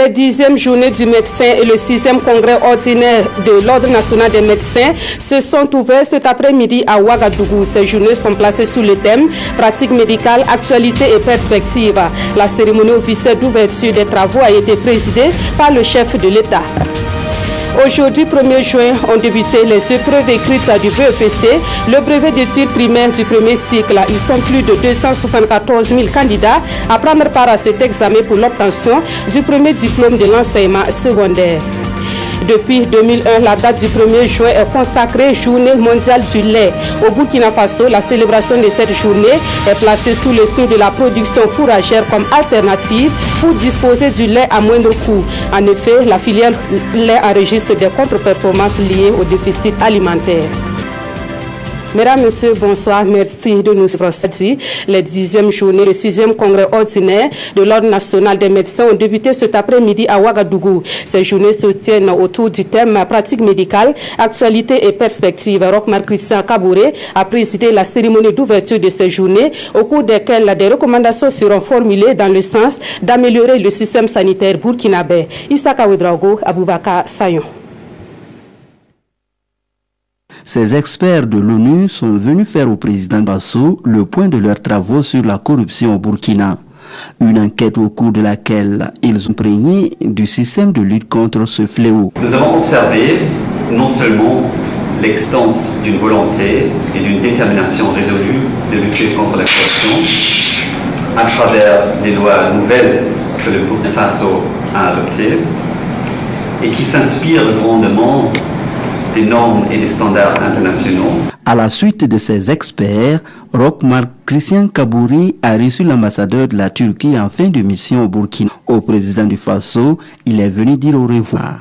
Les 10e journées du médecin et le 6e congrès ordinaire de l'Ordre national des médecins se sont ouverts cet après-midi à Ouagadougou. Ces journées sont placées sous le thème pratique médicale, actualité et perspective. La cérémonie officielle d'ouverture des travaux a été présidée par le chef de l'État. Aujourd'hui, 1er juin, ont débuté les épreuves écrites du BEPC, le brevet d'études primaires du premier cycle. Ils sont plus de 274 000 candidats à prendre part à cet examen pour l'obtention du premier diplôme de l'enseignement secondaire. Depuis 2001, la date du 1er juin est consacrée Journée mondiale du lait. Au Burkina Faso, la célébration de cette journée est placée sous le signe de la production fourragère comme alternative pour disposer du lait à moindre coût. En effet, la filière lait enregistre des contre-performances liées au déficit alimentaire. Mesdames, Messieurs, bonsoir. Merci de nous suivre. Les 10e journées, le 6e congrès ordinaire de l'Ordre national des médecins ont débuté cet après-midi à Ouagadougou. Ces journées se tiennent autour du thème pratique médicale, actualité et perspective. Rochmar Christian Kabouré a présidé la cérémonie d'ouverture de ces journées, au cours desquelles des recommandations seront formulées dans le sens d'améliorer le système sanitaire burkinabé. Issa Ouedraogo, Aboubakar Sayon. Ces experts de l'ONU sont venus faire au président Basso le point de leurs travaux sur la corruption au Burkina. Une enquête au cours de laquelle ils ont imprégné du système de lutte contre ce fléau. Nous avons observé non seulement l'existence d'une volonté et d'une détermination résolue de lutter contre la corruption à travers les lois nouvelles que le Burkina Faso a adoptées et qui s'inspirent grandement des normes et des standards internationaux. À la suite de ces experts, Rochmar Christian Kabouré a reçu l'ambassadeur de la Turquie en fin de mission au Burkina. Au président du Faso, il est venu dire au revoir.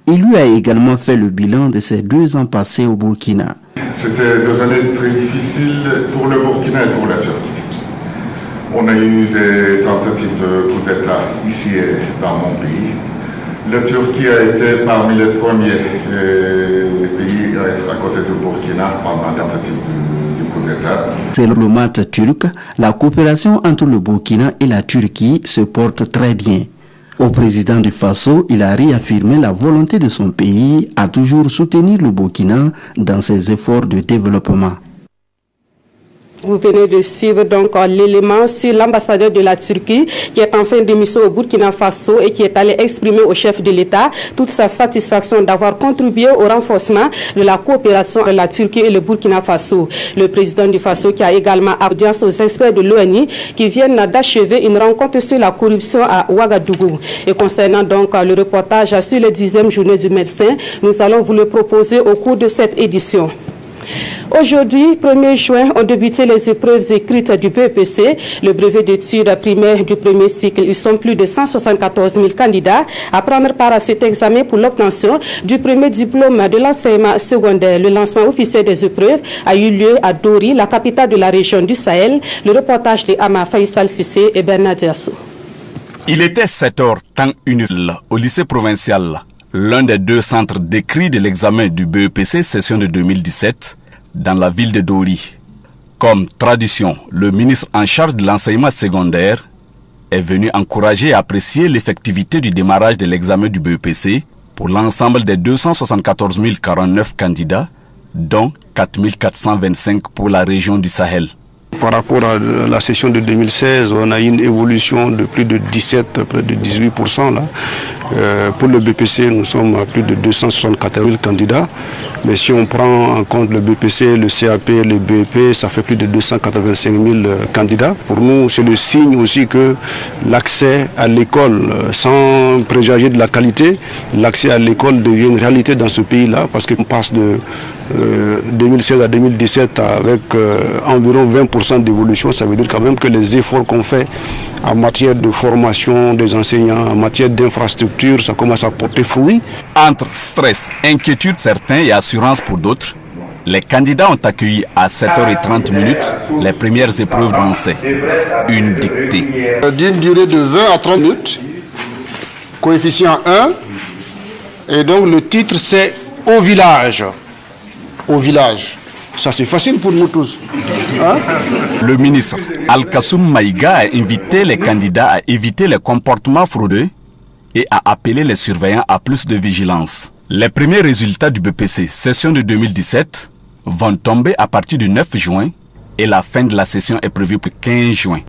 Il lui a également fait le bilan de ses 2 ans passés au Burkina. C'était 2 années très difficiles pour le Burkina et pour la Turquie. On a eu des tentatives de coup d'État ici et dans mon pays. La Turquie a été parmi les premiers pays à être à côté du Burkina pendant la tentative du coup d'État. Selon le diplomates turc, la coopération entre le Burkina et la Turquie se porte très bien. Au président du Faso, il a réaffirmé la volonté de son pays à toujours soutenir le Burkina dans ses efforts de développement. Vous venez de suivre donc l'élément sur l'ambassadeur de la Turquie qui est en fin de mission au Burkina Faso et qui est allé exprimer au chef de l'État toute sa satisfaction d'avoir contribué au renforcement de la coopération entre la Turquie et le Burkina Faso. Le président du Faso qui a également audience aux experts de l'ONU qui viennent d'achever une rencontre sur la corruption à Ouagadougou. Et concernant donc le reportage sur les 10e journées du médecin, nous allons vous le proposer au cours de cette édition. Aujourd'hui, 1er juin, ont débuté les épreuves écrites du BEPC, le brevet d'études primaires du premier cycle. Ils sont plus de 174 000 candidats à prendre part à cet examen pour l'obtention du premier diplôme de l'enseignement secondaire. Le lancement officiel des épreuves a eu lieu à Dori, la capitale de la région du Sahel. Le reportage de Ama Faisal Sissé et Bernard Diassou. Il était 7 heures, temps universel, au lycée provincial, l'un des 2 centres d'écrit de l'examen du BEPC session de 2017, dans la ville de Dori. Comme tradition, le ministre en charge de l'enseignement secondaire est venu encourager et apprécier l'effectivité du démarrage de l'examen du BEPC pour l'ensemble des 274 049 candidats, dont 4 425 pour la région du Sahel. Par rapport à la session de 2016, on a eu une évolution de plus de 17, près de 18%. Là. Pour le BPC, nous sommes à plus de 264 000 candidats. Mais si on prend en compte le BPC, le CAP, le BEP, ça fait plus de 285 000 candidats. Pour nous, c'est le signe aussi que l'accès à l'école, sans préjuger de la qualité, l'accès à l'école devient une réalité dans ce pays-là, parce qu'on passe de 2016 à 2017 avec environ 20% d'évolution. Ça veut dire quand même que les efforts qu'on fait en matière de formation des enseignants, en matière d'infrastructure, ça commence à porter fruit. Entre stress, inquiétude certains et assurance pour d'autres, les candidats ont accueilli à 7h30 les premières épreuves lancées. Une dictée. D'une durée de 20 à 30 minutes, coefficient 1, et donc le titre c'est « Au village ». Au village. Ça c'est facile pour nous tous. Hein? Le ministre Al-Kassoum Maïga a invité les candidats à éviter les comportements fraudeux et a appelé les surveillants à plus de vigilance. Les premiers résultats du BPC session de 2017 vont tomber à partir du 9 juin et la fin de la session est prévue pour 15 juin.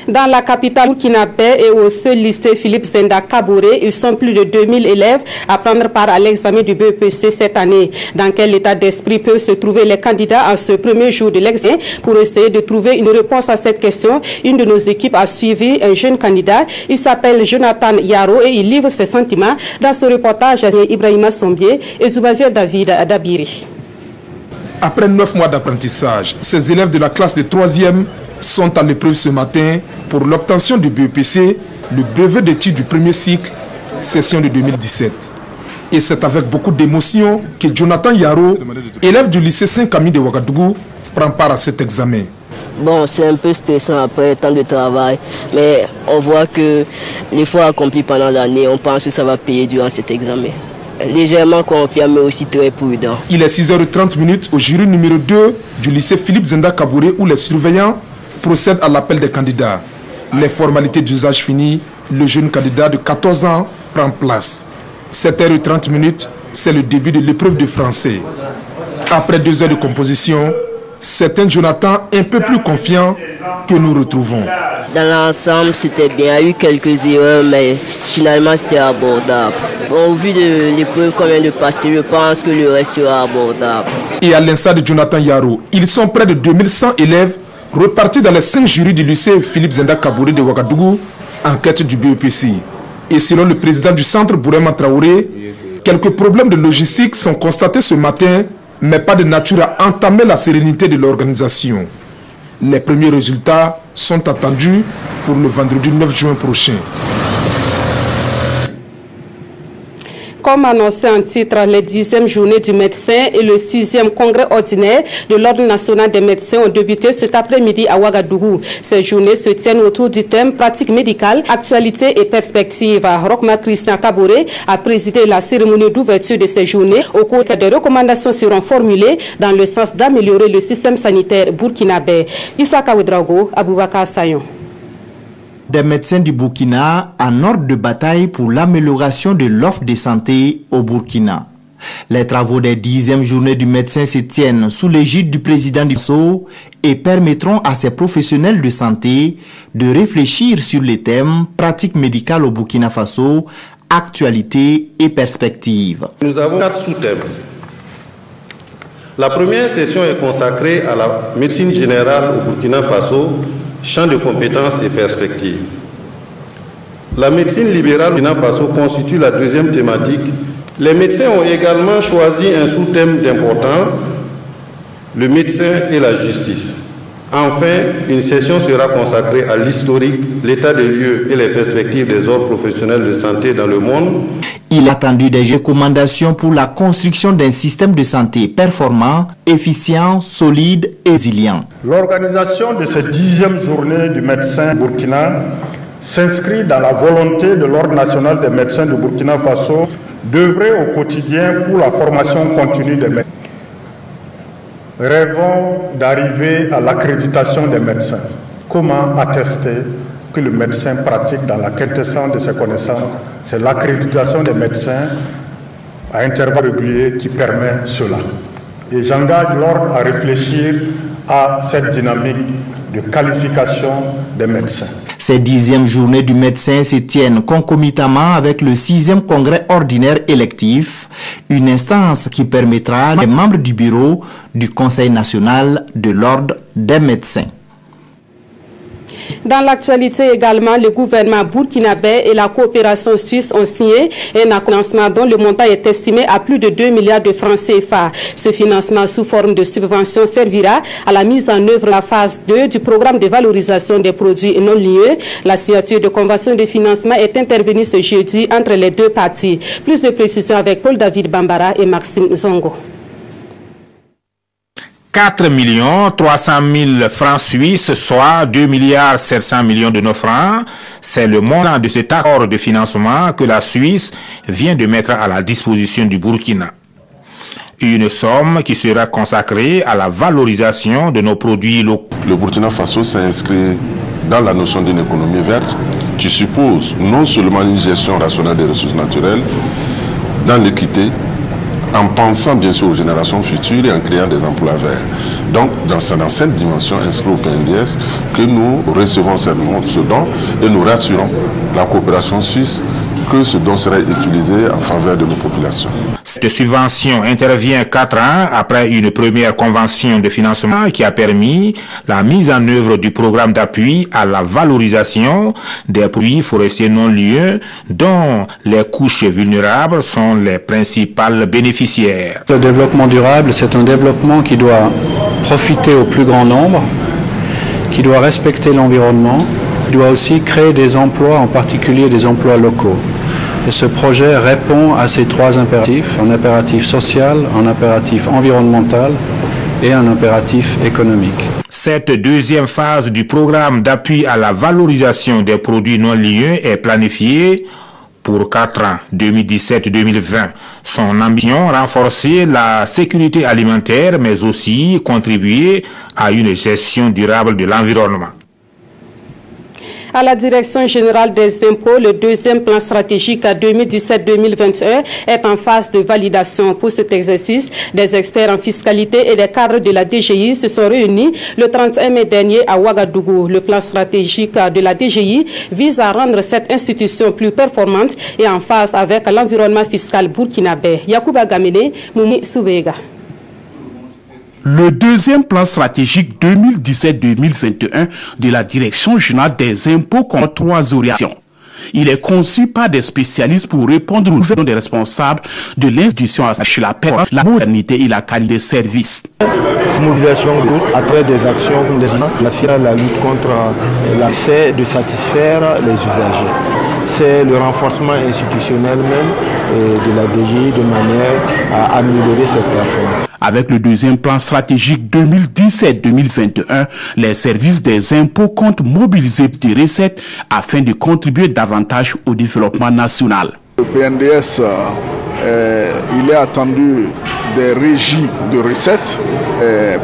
Dans la capitale burkinabé et au seul lycée Philippe Zenda Kaboré, ils sont plus de 2000 élèves à prendre part à l'examen du BEPC cette année. Dans quel état d'esprit peuvent se trouver les candidats en ce premier jour de l'examen? Pour essayer de trouver une réponse à cette question, une de nos équipes a suivi un jeune candidat. Il s'appelle Jonathan Yaro et il livre ses sentiments dans ce reportage Ibrahima Sombier et Zoubavier David Dabiri. Après 9 mois d'apprentissage, ces élèves de la classe de 3e sont à l'épreuve ce matin pour l'obtention du BEPC, le brevet d'études du premier cycle, session de 2017. Et c'est avec beaucoup d'émotion que Jonathan Yaro, élève du lycée Saint-Camille de Ouagadougou, prend part à cet examen. Bon, c'est un peu stressant après tant de travail, mais on voit que l'effort accompli pendant l'année, on pense que ça va payer durant cet examen. Légèrement confiant, mais aussi très prudent. Il est 6h30 au jury numéro 2 du lycée Philippe Zenda Kaboré où les surveillants procèdent à l'appel des candidats. Les formalités d'usage finies, le jeune candidat de 14 ans prend place. 7h30, c'est le début de l'épreuve de français. Après 2 heures de composition, c'est un Jonathan un peu plus confiant que nous retrouvons. Dans l'ensemble, c'était bien. Il y a eu quelques erreurs, mais finalement, c'était abordable. Bon, au vu de l'épreuve qu'on vient de passer, je pense que le reste sera abordable. Et à l'instar de Jonathan Yaro, ils sont près de 2100 élèves repartis dans les 5 jurys du lycée Philippe Zenda Kaboré de Ouagadougou en quête du BEPC. Et selon le président du centre, Bourema Traoré, quelques problèmes de logistique sont constatés ce matin, mais pas de nature à entamer la sérénité de l'organisation. Les premiers résultats sont attendus pour le vendredi 9 juin prochain. Comme annoncé en titre, les 10e journées du médecin et le 6e congrès ordinaire de l'Ordre national des médecins ont débuté cet après-midi à Ouagadougou. Ces journées se tiennent autour du thème pratique médicale, actualité et perspective. Rochmar Christian Kaboré a présidé la cérémonie d'ouverture de ces journées, au cours des recommandations seront formulées dans le sens d'améliorer le système sanitaire burkinabé. Issa Kawedrago, Aboubakar Sayon. Des médecins du Burkina en ordre de bataille pour l'amélioration de l'offre de santé au Burkina. Les travaux des 10e journées du médecin se tiennent sous l'égide du président du Faso et permettront à ces professionnels de santé de réfléchir sur les thèmes pratique médicale au Burkina Faso, actualité et perspective. Nous avons 4 sous-thèmes. La première session est consacrée à la médecine générale au Burkina Faso, champ de compétences et perspectives. La médecine libérale au Burkina Faso constitue la deuxième thématique. Les médecins ont également choisi un sous-thème d'importance, le médecin et la justice. Enfin, une session sera consacrée à l'historique, l'état des lieux et les perspectives des ordres professionnels de santé dans le monde. Il a attendu des recommandations pour la construction d'un système de santé performant, efficient, solide et résilient. L'organisation de cette 10e journée du médecin burkina s'inscrit dans la volonté de l'Ordre national des médecins du Burkina Faso d'œuvrer au quotidien pour la formation continue des médecins. Rêvons d'arriver à l'accréditation des médecins. Comment attester que le médecin pratique dans la quintessence de ses connaissances? C'est l'accréditation des médecins à intervalles réguliers qui permet cela. Et j'engage l'ordre à réfléchir à cette dynamique de qualification des médecins. Ces 10e journées du médecin se tiennent concomitamment avec le 6e congrès ordinaire électif, une instance qui permettra aux membres du bureau du Conseil national de l'ordre des médecins. Dans l'actualité également, le gouvernement burkinabé et la coopération suisse ont signé un financement dont le montant est estimé à plus de 2 milliards de francs CFA. Ce financement sous forme de subvention servira à la mise en œuvre de la phase 2 du programme de valorisation des produits non liés. La signature de convention de financement est intervenue ce jeudi entre les deux parties. Plus de précisions avec Paul-David Bambara et Maxime Zongo. 4 300 000 francs suisses, soit 2 700 millions de nos francs. C'est le montant de cet accord de financement que la Suisse vient de mettre à la disposition du Burkina. Une somme qui sera consacrée à la valorisation de nos produits locaux. Le Burkina Faso s'inscrit dans la notion d'une économie verte qui suppose non seulement une gestion rationnelle des ressources naturelles, dans l'équité, en pensant bien sûr aux générations futures et en créant des emplois verts. Donc, dans cette dimension inscrite au PNDS, que nous recevons ce don et nous rassurons la coopération suisse que ce don serait utilisé en faveur de nos populations. Cette subvention intervient 4 ans après une première convention de financement qui a permis la mise en œuvre du programme d'appui à la valorisation des produits forestiers non lieux dont les couches vulnérables sont les principales bénéficiaires. Le développement durable, c'est un développement qui doit profiter au plus grand nombre, qui doit respecter l'environnement, qui doit aussi créer des emplois, en particulier des emplois locaux. Et ce projet répond à ces 3 impératifs, un impératif social, un impératif environnemental et un impératif économique. Cette deuxième phase du programme d'appui à la valorisation des produits non lieux est planifiée pour 4 ans, 2017-2020. Son ambition, renforcer la sécurité alimentaire, mais aussi contribuer à une gestion durable de l'environnement. À la Direction générale des impôts, le deuxième plan stratégique à 2017-2021 est en phase de validation. Pour cet exercice, des experts en fiscalité et des cadres de la DGI se sont réunis le 31 mai dernier à Ouagadougou. Le plan stratégique de la DGI vise à rendre cette institution plus performante et en phase avec l'environnement fiscal burkinabé. Yacouba Gamene, Moumi Soubega. Le deuxième plan stratégique 2017-2021 de la Direction générale des impôts compte 3 orientations. Il est conçu par des spécialistes pour répondre aux besoins des responsables de l'institution à la paix, la modernité et la qualité des services. Mobilisation à travers des actions comme la lutte contre l'accès de satisfaire les usagers. C'est le renforcement institutionnel même de la DGI de manière à améliorer cette performance. Avec le deuxième plan stratégique 2017-2021, les services des impôts comptent mobiliser des recettes afin de contribuer davantage au développement national. Le PNDS, il est attendu des régies de recettes,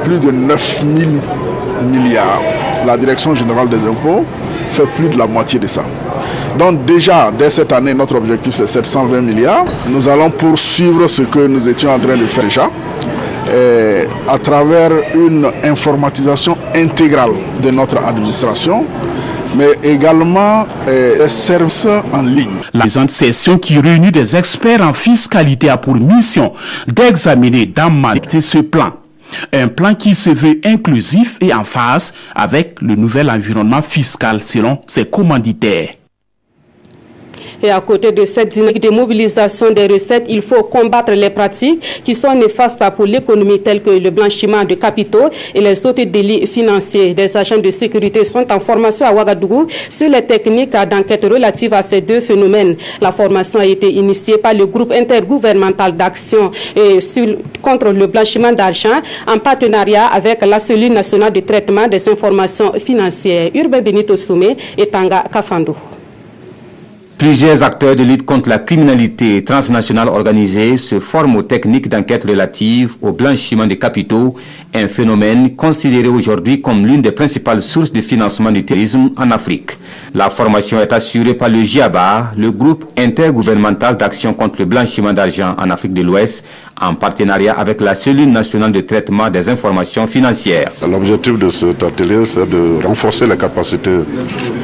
plus de 9 000 milliards. La Direction générale des impôts fait plus de la moitié de ça. Donc déjà, dès cette année, notre objectif c'est 720 milliards. Nous allons poursuivre ce que nous étions en train de faire déjà, à travers une informatisation intégrale de notre administration, mais également les services en ligne. La présente session qui réunit des experts en fiscalité a pour mission d'examiner d'améliorer ce plan. Un plan qui se veut inclusif et en phase avec le nouvel environnement fiscal selon ses commanditaires. Et à côté de cette dynamique de mobilisation des recettes, il faut combattre les pratiques qui sont néfastes pour l'économie telles que le blanchiment de capitaux et les autres délits financiers. Des agents de sécurité sont en formation à Ouagadougou sur les techniques d'enquête relatives à ces deux phénomènes. La formation a été initiée par le groupe intergouvernemental d'action contre le blanchiment d'argent en partenariat avec la cellule nationale de traitement des informations financières. Urbain Benito Soumé et Tanga Kafando. Plusieurs acteurs de lutte contre la criminalité transnationale organisée se forment aux techniques d'enquête relatives au blanchiment des capitaux, un phénomène considéré aujourd'hui comme l'une des principales sources de financement du terrorisme en Afrique. La formation est assurée par le GIABA, le groupe intergouvernemental d'action contre le blanchiment d'argent en Afrique de l'Ouest, en partenariat avec la cellule nationale de traitement des informations financières. L'objectif de cet atelier, c'est de renforcer les capacités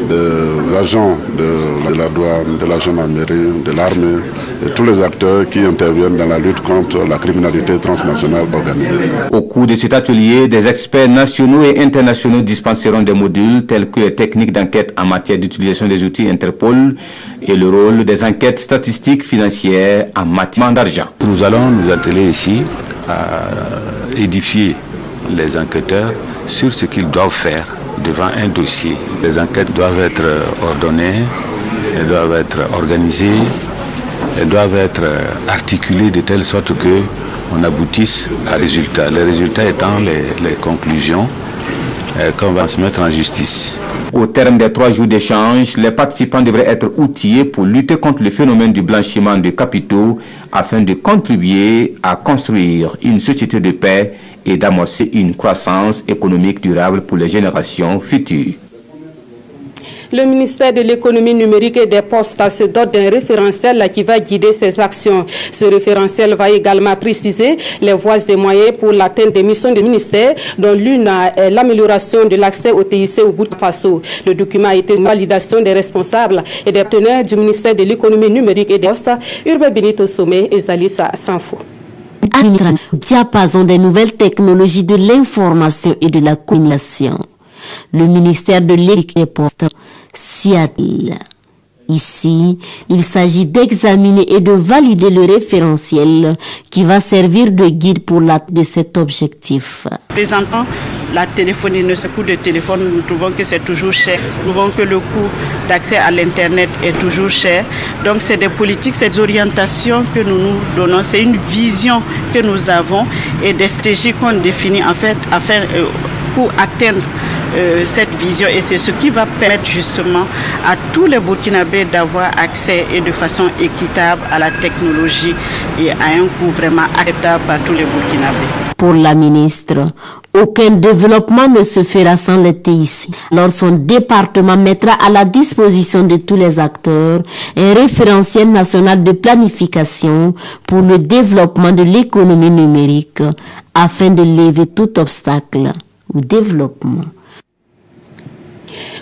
des agents de la douane, de la gendarmerie, de l'armée et tous les acteurs qui interviennent dans la lutte contre la criminalité transnationale organisée. Au cours de cet atelier, des experts nationaux et internationaux dispenseront des modules tels que les techniques d'enquête en matière d'utilisation des outils Interpol et le rôle des enquêtes statistiques financières en matière d'argent. Nous allons nous atteler ici à édifier les enquêteurs sur ce qu'ils doivent faire devant un dossier. Les enquêtes doivent être ordonnées, elles doivent être organisées, elles doivent être articulées de telle sorte qu'on aboutisse à résultats. Les résultats étant les conclusions qu'on va se mettre en justice. Au terme des 3 jours d'échange, les participants devraient être outillés pour lutter contre le phénomène du blanchiment de capitaux afin de contribuer à construire une société de paix et d'amorcer une croissance économique durable pour les générations futures. Le ministère de l'économie numérique et des postes se dote d'un référentiel qui va guider ses actions. Ce référentiel va également préciser les voies et moyens pour l'atteinte des missions du ministère, dont l'une est l'amélioration de l'accès au TIC au Burkina Faso. Le document a été une validation des responsables et des partenaires du ministère de l'économie numérique et des postes, Urbain Benito Sommet et Zalissa Sanfo. Diapason des nouvelles technologies de l'information et de la communication. Le ministère de l'économie et des postes s'y attelle. Ici, il s'agit d'examiner et de valider le référentiel qui va servir de guide pour l'atteinte de cet objectif. Présentement, la téléphonie, ce coût de téléphone, nous trouvons que c'est toujours cher. Nous trouvons que le coût d'accès à l'Internet est toujours cher. Donc, c'est des politiques, c'est des orientations que nous nous donnons. C'est une vision que nous avons et des stratégies qu'on définit en fait pour atteindre cette vision, et c'est ce qui va permettre justement à tous les Burkinabés d'avoir accès et de façon équitable à la technologie et à un coût vraiment acceptable par tous les Burkinabés. Pour la ministre, aucun développement ne se fera sans les TIC. Alors son département mettra à la disposition de tous les acteurs un référentiel national de planification pour le développement de l'économie numérique afin de lever tout obstacle au développement.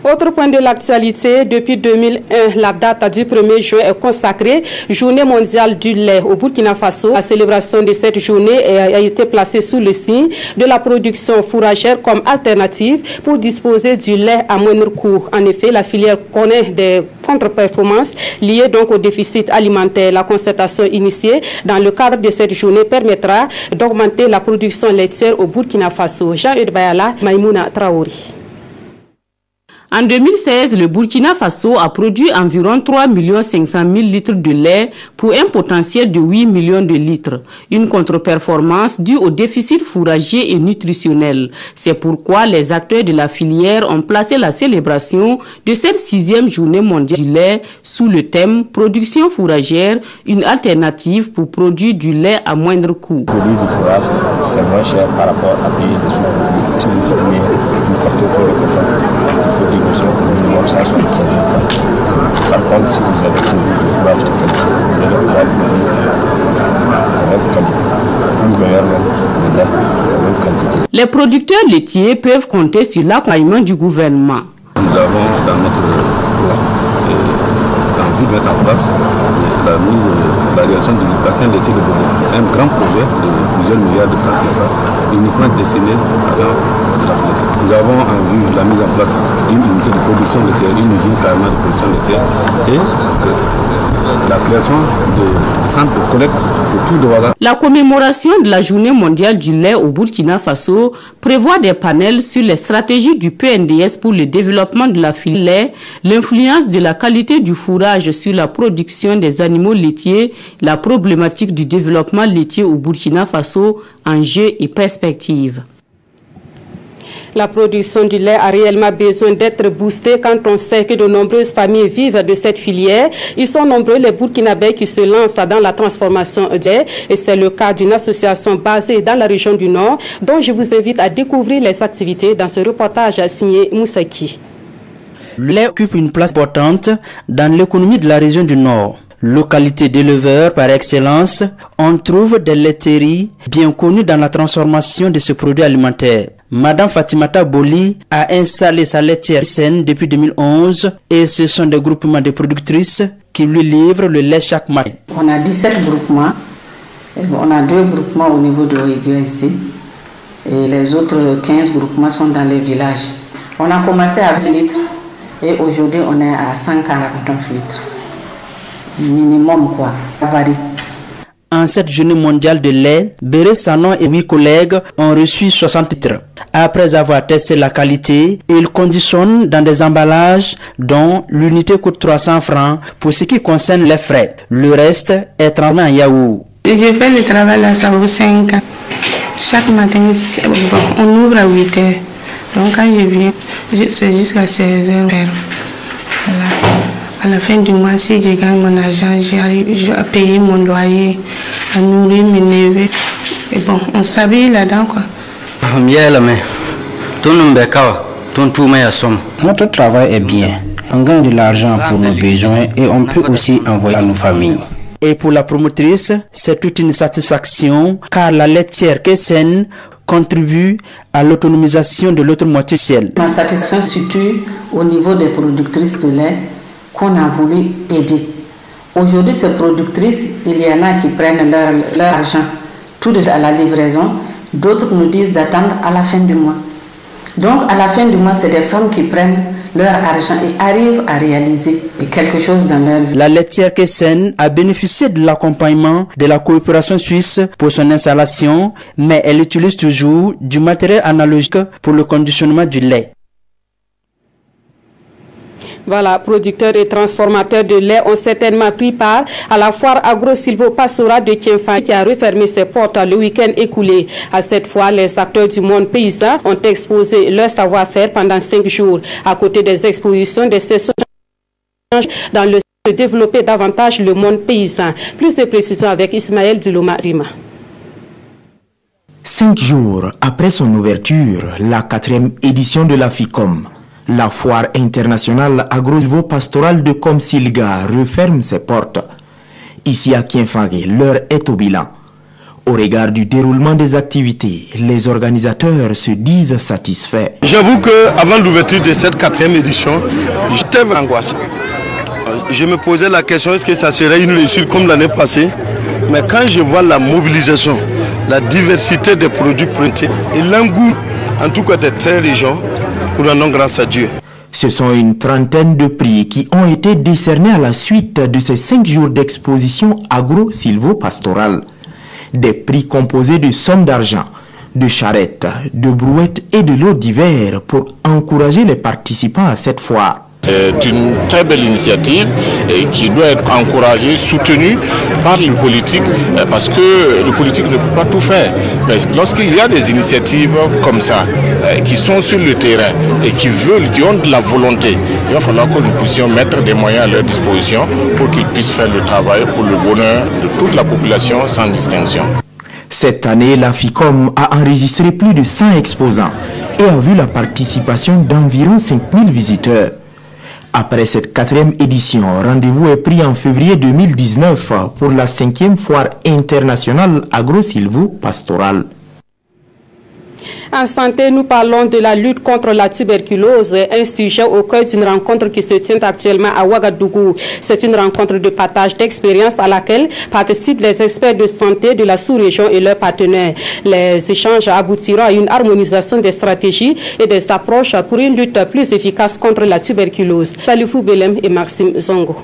Autre point de l'actualité, depuis 2001, la date du 1er juin est consacrée Journée mondiale du lait au Burkina Faso. La célébration de cette journée a été placée sous le signe de la production fourragère comme alternative pour disposer du lait à moindre coût. En effet, la filière connaît des contre-performances liées donc au déficit alimentaire. La concertation initiée dans le cadre de cette journée permettra d'augmenter la production laitière au Burkina Faso. Jean-Eudes Bayala, Maïmouna Traoré. En 2016, le Burkina Faso a produit environ 3 500 000 litres de lait pour un potentiel de 8 millions de litres. Une contre-performance due au déficit fourrager et nutritionnel. C'est pourquoi les acteurs de la filière ont placé la célébration de cette 6e journée mondiale du lait sous le thème « Production fourragère, une alternative pour produire du lait à moindre coût ». Le du fourrage, c'est moins cher par rapport à payer des sous-produits. Si vous prenez une porte de minimum 500 kg. Par contre, si vous avez un fourrage de qualité, vous allez pouvoir la même qualité, ou meilleur même, la même quantité. Les producteurs laitiers peuvent compter sur l'accompagnement du gouvernement. Nous avons dans notre plan envie de mettre en place la réalisation du bassin laitier de Bobo, un grand projet de plusieurs milliards de francs CFA uniquement destiné à l'athlète. Nous avons en vue la mise en place d'une unité de production laitière, une usine carrément de production laitière et la création de centres de collecte autour de Ouaga. La commémoration de la journée mondiale du lait au Burkina Faso prévoit des panels sur les stratégies du PNDS pour le développement de la filière lait, l'influence de la qualité du fourrage sur la production des animaux laitiers, la problématique du développement laitier au Burkina Faso, enjeux et perspectives. La production du lait a réellement besoin d'être boostée quand on sait que de nombreuses familles vivent de cette filière. Ils sont nombreux les Burkinabés qui se lancent dans la transformation du lait et c'est le cas d'une association basée dans la région du Nord dont je vous invite à découvrir les activités dans ce reportage signé Moussaki. Le lait occupe une place importante dans l'économie de la région du Nord. Localité d'éleveurs par excellence, on trouve des laiteries bien connues dans la transformation de ce produit alimentaire. Madame Fatimata Boli a installé sa laitière saine depuis 2011 et ce sont des groupements de productrices qui lui livrent le lait chaque matin. On a 17 groupements, on a 2 groupements au niveau de Oigueux ici et les autres 15 groupements sont dans les villages. On a commencé à 20 litres et aujourd'hui on est à 149 litres. Minimum quoi, ça varie. En cette journée mondiale de lait, Béré Sanon et 8 collègues ont reçu 60 litres. Après avoir testé la qualité, ils conditionnent dans des emballages dont l'unité coûte 300 francs pour ce qui concerne les frais. Le reste est transformé en yaourt. Je fais le travail là, ça vaut 5 ans. Chaque matin, on ouvre à 8 heures. Donc quand je viens, c'est jusqu'à 16 heures. Voilà. À la fin du mois, si je gagne mon argent, j'arrive à payer mon loyer, à nourrir mes neveux. Et bon, on s'habille là-dedans, quoi. Notre travail est bien. On gagne de l'argent pour nos besoins et on peut aussi envoyer à nos familles. Et pour la promotrice, c'est toute une satisfaction car la laitière Kesen contribue à l'autonomisation de l'autre moitié ciel. Ma satisfaction se situe au niveau des productrices de lait qu'on a voulu aider. Aujourd'hui, ces productrices, il y en a qui prennent leur argent tout de suite à la livraison, d'autres nous disent d'attendre à la fin du mois. Donc, à la fin du mois, c'est des femmes qui prennent leur argent et arrivent à réaliser quelque chose dans leur vie. La laitière Kesen a bénéficié de l'accompagnement de la coopération suisse pour son installation, mais elle utilise toujours du matériel analogique pour le conditionnement du lait. Voilà, producteurs et transformateurs de lait ont certainement pris part à la foire agro-silvo-pastorale de Tienfang qui a refermé ses portes le week-end écoulé. À cette fois, les acteurs du monde paysan ont exposé leur savoir-faire pendant 5 jours. À côté des expositions, des sessions dans le but de développer davantage le monde paysan. Plus de précisions avec Ismaël Duloma-Rima. 5 jours après son ouverture, la 4e édition de la FICOM, la foire internationale agro-silvo-pastorale de Komsilga, referme ses portes. Ici à Tienfang, l'heure est au bilan. Au regard du déroulement des activités, les organisateurs se disent satisfaits. J'avoue qu'avant l'ouverture de cette 4e édition, j'étais angoissé. Je me posais la question, est-ce que ça serait une réussite comme l'année passée? Mais quand je vois la mobilisation, la diversité des produits printés et l'engouement, en tout cas des 13 régions, nous rendons grâce à Dieu. Ce sont une trentaine de prix qui ont été décernés à la suite de ces 5 jours d'exposition agro-silvo-pastorale. Des prix composés de sommes d'argent, de charrettes, de brouettes et de lots divers pour encourager les participants à cette foire. C'est une très belle initiative et qui doit être encouragée, soutenue par le politique, parce que le politique ne peut pas tout faire. Mais lorsqu'il y a des initiatives comme ça, qui sont sur le terrain et qui veulent, qui ont de la volonté, il va falloir que nous puissions mettre des moyens à leur disposition pour qu'ils puissent faire le travail pour le bonheur de toute la population sans distinction. Cette année, la FICOM a enregistré plus de 100 exposants et a vu la participation d'environ 5000 visiteurs. Après cette 4e édition, rendez-vous est pris en février 2019 pour la 5e foire internationale agro-silvo-pastorale. En santé, nous parlons de la lutte contre la tuberculose, un sujet au cœur d'une rencontre qui se tient actuellement à Ouagadougou. C'est une rencontre de partage d'expérience à laquelle participent les experts de santé de la sous-région et leurs partenaires. Les échanges aboutiront à une harmonisation des stratégies et des approches pour une lutte plus efficace contre la tuberculose. Salifou Belem et Maxime Zongo.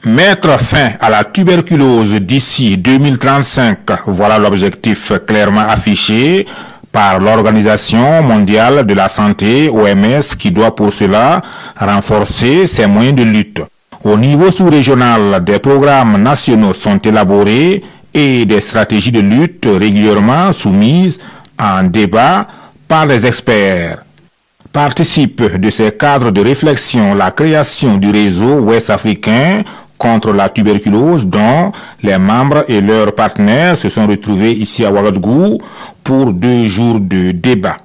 Mettre fin à la tuberculose d'ici 2035, voilà l'objectif clairement affiché par l'Organisation mondiale de la santé, OMS, qui doit pour cela renforcer ses moyens de lutte. Au niveau sous-régional, des programmes nationaux sont élaborés et des stratégies de lutte régulièrement soumises en débat par les experts. Participe de ces cadres de réflexion la création du réseau ouest-africain contre la tuberculose, dont les membres et leurs partenaires se sont retrouvés ici à Ouagadougou pour 2 jours de débat.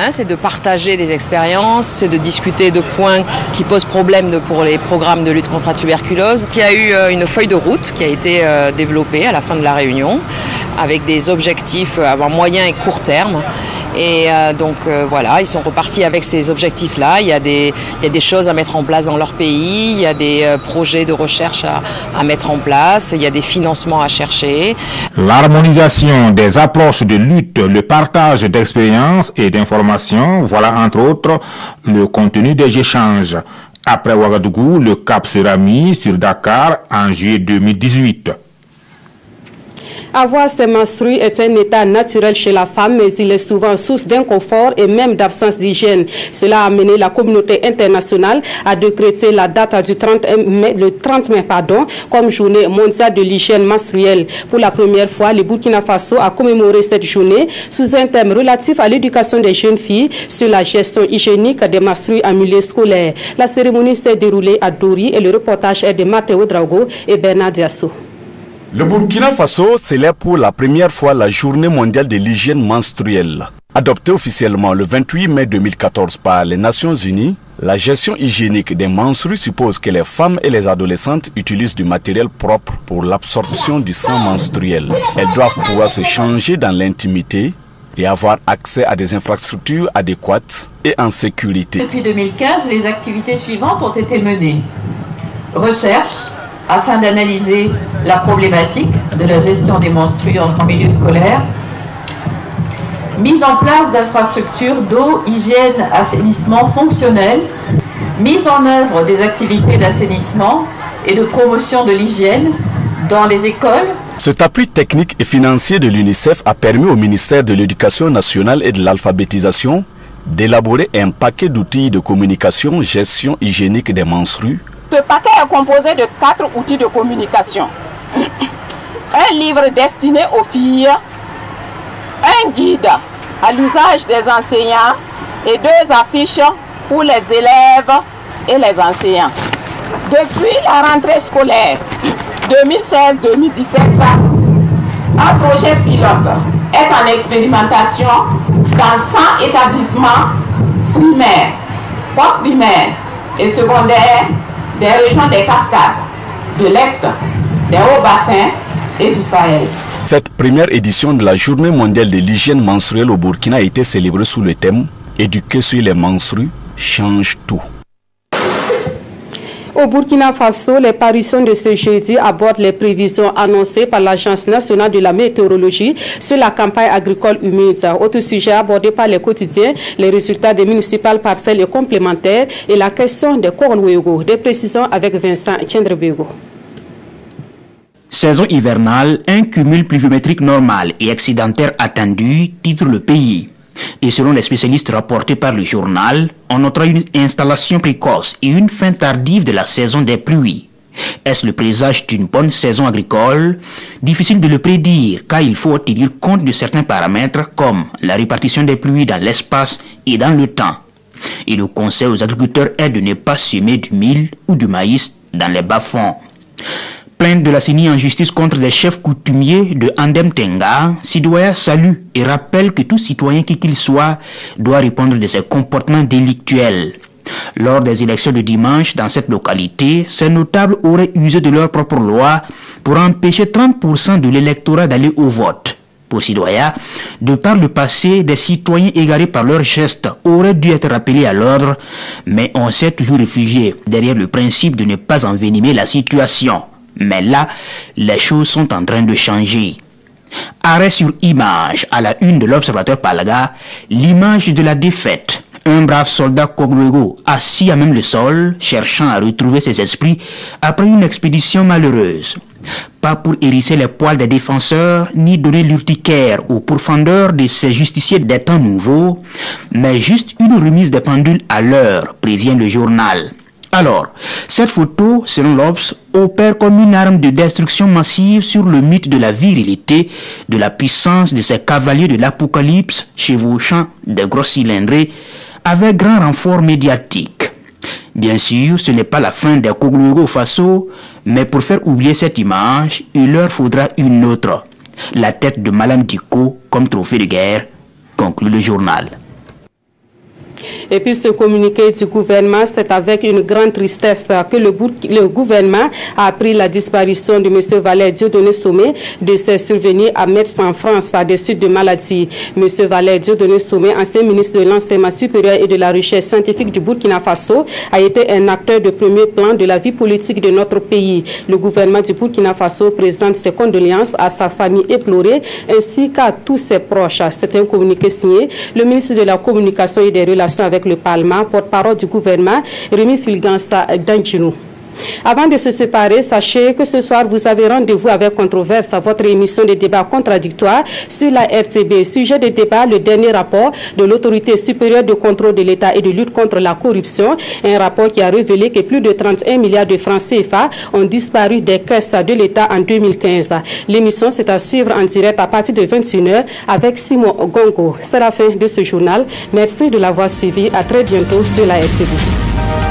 C'est de partager des expériences, c'est de discuter de points qui posent problème pour les programmes de lutte contre la tuberculose. Il y a eu une feuille de route qui a été développée à la fin de la réunion avec des objectifs à moyen et court terme. Et donc voilà, ils sont repartis avec ces objectifs-là. Il y a des choses à mettre en place dans leur pays, il y a des projets de recherche à mettre en place, il y a des financements à chercher. L'harmonisation des approches de lutte, le partage d'expériences et d'informations, voilà entre autres le contenu des échanges. Après Ouagadougou, le cap sera mis sur Dakar en juillet 2018. Avoir ses menstrues est un état naturel chez la femme, mais il est souvent source d'inconfort et même d'absence d'hygiène. Cela a amené la communauté internationale à décréter la date du 30 mai comme journée mondiale de l'hygiène menstruelle. Pour la première fois, le Burkina Faso a commémoré cette journée sous un thème relatif à l'éducation des jeunes filles sur la gestion hygiénique des menstrues en milieu scolaire. La cérémonie s'est déroulée à Dori et le reportage est de Matteo Drago et Bernard Diasso. Le Burkina Faso célèbre pour la première fois la journée mondiale de l'hygiène menstruelle. Adoptée officiellement le 28 mai 2014 par les Nations Unies, La gestion hygiénique des menstrues suppose que les femmes et les adolescentes utilisent du matériel propre pour l'absorption du sang menstruel. Elles doivent pouvoir se changer dans l'intimité et avoir accès à des infrastructures adéquates et en sécurité. Depuis 2015, les activités suivantes ont été menées. Recherche, afin d'analyser la problématique de la gestion des menstrues en milieu scolaire. Mise en place d'infrastructures d'eau, hygiène, assainissement fonctionnelles. Mise en œuvre des activités d'assainissement et de promotion de l'hygiène dans les écoles. Cet appui technique et financier de l'UNICEF a permis au ministère de l'Éducation nationale et de l'alphabétisation d'élaborer un paquet d'outils de communication, gestion hygiénique des menstrues. Ce paquet est composé de 4 outils de communication. Un livre destiné aux filles, un guide à l'usage des enseignants et 2 affiches pour les élèves et les enseignants. Depuis la rentrée scolaire 2016-2017, un projet pilote est en expérimentation dans 100 établissements primaires, post-primaires et secondaires des régions des Cascades, de l'Est, des Hauts-Bassins et du Sahel. Cette première édition de la Journée mondiale de l'hygiène menstruelle au Burkina a été célébrée sous le thème « Éduquer sur les menstrues change tout ». Au Burkina Faso, les parutions de ce jeudi abordent les prévisions annoncées par l'Agence nationale de la météorologie sur la campagne agricole humide. Autre sujet abordé par les quotidiens, les résultats des municipales parcelles et complémentaires et la question des Korlouego. Des précisions avec Vincent Tchendrebego. Saison hivernale, un cumul pluviométrique normal et excédentaire attendu, titre le pays. Et selon les spécialistes rapportés par le journal, on notera une installation précoce et une fin tardive de la saison des pluies. Est-ce le présage d'une bonne saison agricole? Difficile de le prédire car il faut tenir compte de certains paramètres comme la répartition des pluies dans l'espace et dans le temps. Et le conseil aux agriculteurs est de ne pas semer du mil ou du maïs dans les bas-fonds. Plainte de la CENI en justice contre les chefs coutumiers de Andem Tenga, Sidoya salue et rappelle que tout citoyen qui qu'il soit doit répondre de ses comportements délictuels. Lors des élections de dimanche dans cette localité, ces notables auraient usé de leur propre loi pour empêcher 30% de l'électorat d'aller au vote. Pour Sidoya, de par le passé, des citoyens égarés par leurs gestes auraient dû être rappelés à l'ordre, mais on s'est toujours réfugié derrière le principe de ne pas envenimer la situation. Mais là, les choses sont en train de changer. Arrêt sur image à la une de l'Observateur Palaga, l'image de la défaite. Un brave soldat Kogluego assis à même le sol, cherchant à retrouver ses esprits après une expédition malheureuse. Pas pour hérisser les poils des défenseurs, ni donner l'urticaire aux pourfendeurs de ces justiciers des temps nouveaux, mais juste une remise des pendules à l'heure, prévient le journal. Alors, cette photo, selon l'Obs, opère comme une arme de destruction massive sur le mythe de la virilité, de la puissance de ces cavaliers de l'apocalypse chevauchant des gros cylindrés avec grand renfort médiatique. Bien sûr, ce n'est pas la fin des Kogluego au Faso, mais pour faire oublier cette image, il leur faudra une autre. La tête de Malam Diko comme trophée de guerre, conclut le journal. Et puis ce communiqué du gouvernement, c'est avec une grande tristesse que le gouvernement a appris la disparition de M. Valère Dieudonné Somé, décès survenu à Metz en France à des suites de maladie. M. Valère Dieudonné Somé, ancien ministre de l'Enseignement supérieur et de la Recherche scientifique du Burkina Faso, a été un acteur de premier plan de la vie politique de notre pays. Le gouvernement du Burkina Faso présente ses condoléances à sa famille éplorée ainsi qu'à tous ses proches. C'est un communiqué signé le ministre de la Communication et des Relations avec le Parlement, porte-parole du gouvernement, Rémi Fulgansa Danjinou. Avant de se séparer, sachez que ce soir, vous avez rendez-vous avec Controverse à votre émission de débat contradictoire sur la RTB. Sujet de débat, le dernier rapport de l'Autorité supérieure de contrôle de l'État et de lutte contre la corruption. Un rapport qui a révélé que plus de 31 milliards de francs CFA ont disparu des caisses de l'État en 2015. L'émission, c'est à suivre en direct à partir de 21h avec Simon Gongo. C'est la fin de ce journal. Merci de l'avoir suivi. À très bientôt sur la RTB.